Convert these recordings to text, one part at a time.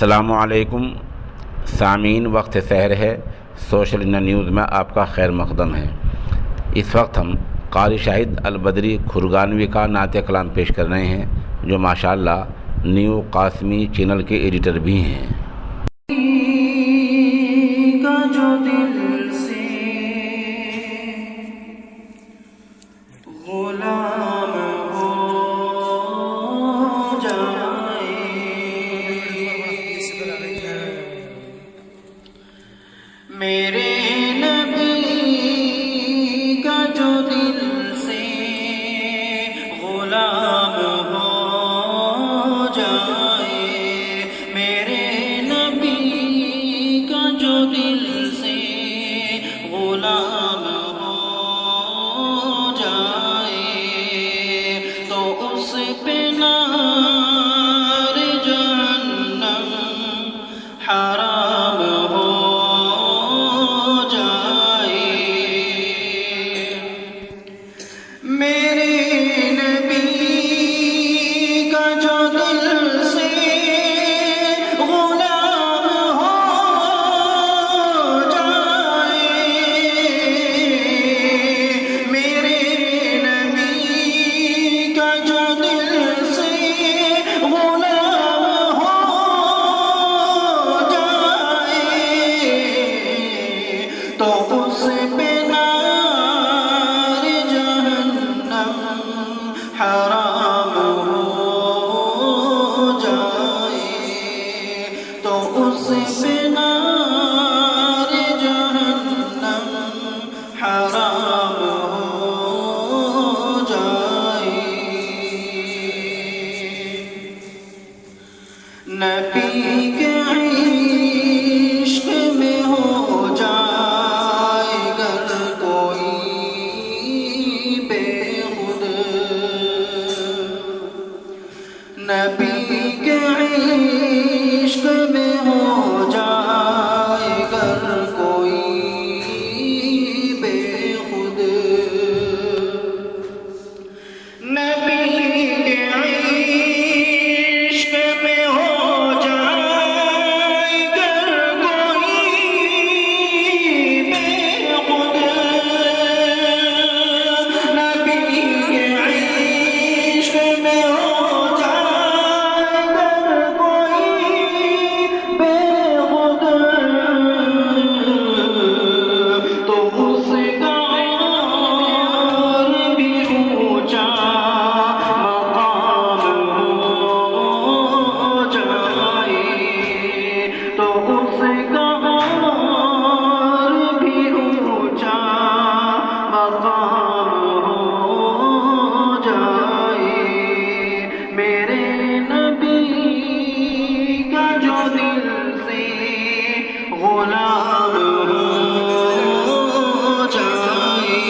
السلام علیکم سامعین، وقت سحر ہے، سوشل انڈیا نیوز میں آپ کا خیر مقدم ہے۔ اس وقت ہم قاری شاہد البدری کھرگانوی کا نعت کلام پیش کر رہے ہیں، جو ماشاءاللہ نیو قاسمی چینل کے ایڈیٹر بھی ہیں۔ میرے نبی کا جو دل سے غلام ہو جائے، میرے نبی کا جو دل سے غلام ہو جائے، تو اس پہ نار جہنم حرام ہو حرام ہو جائے، تو اس پہ نار جہنم حرام ہو جائے۔ نبی کے عشق میں ہو جائے گر کوئی بے خود، نبی کے عشق میں ہو جائے گر کوئی بے خود، نبی کے عشق میں ہو جائے گر کوئی بے خود، نبی کے عشق میں ہو جائے گر کوئی بے خود، تو اس کا اور بھی اونچا مقام ہو جائے، تو اس کا اور بھی اونچا مقام ہو جائے۔ میرے نبی کا جو دل سے غلام ہو جائے،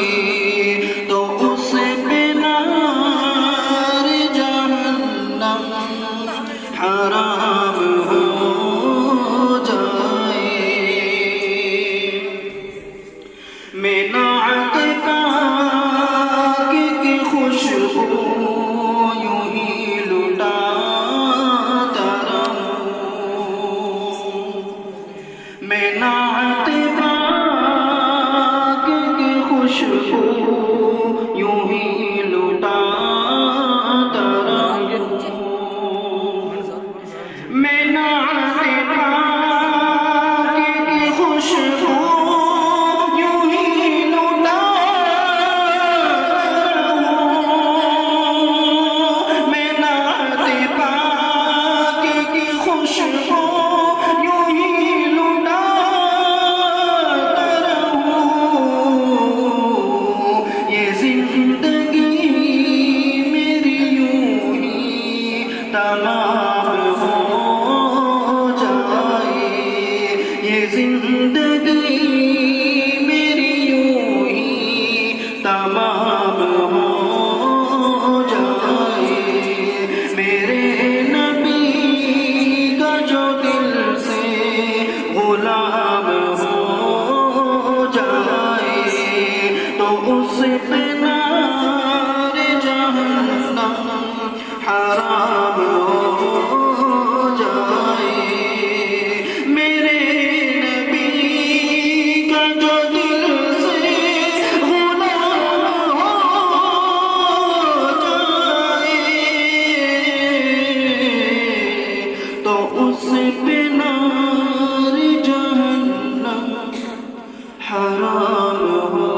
تو اس پہ نار جہنم حرام ہو جائے۔ میں نعت پاک کی خوشبو یوں ہی لٹاتا رہوں، میں نعت پاک کی خوشبو یوں ہی لٹاتا رہوں، میں نعت پاک کی خوشبو یوں ہی لٹاتا رہوں، میں نعت پاک کی خوشبو یوں ہی لٹاتا حرام ہو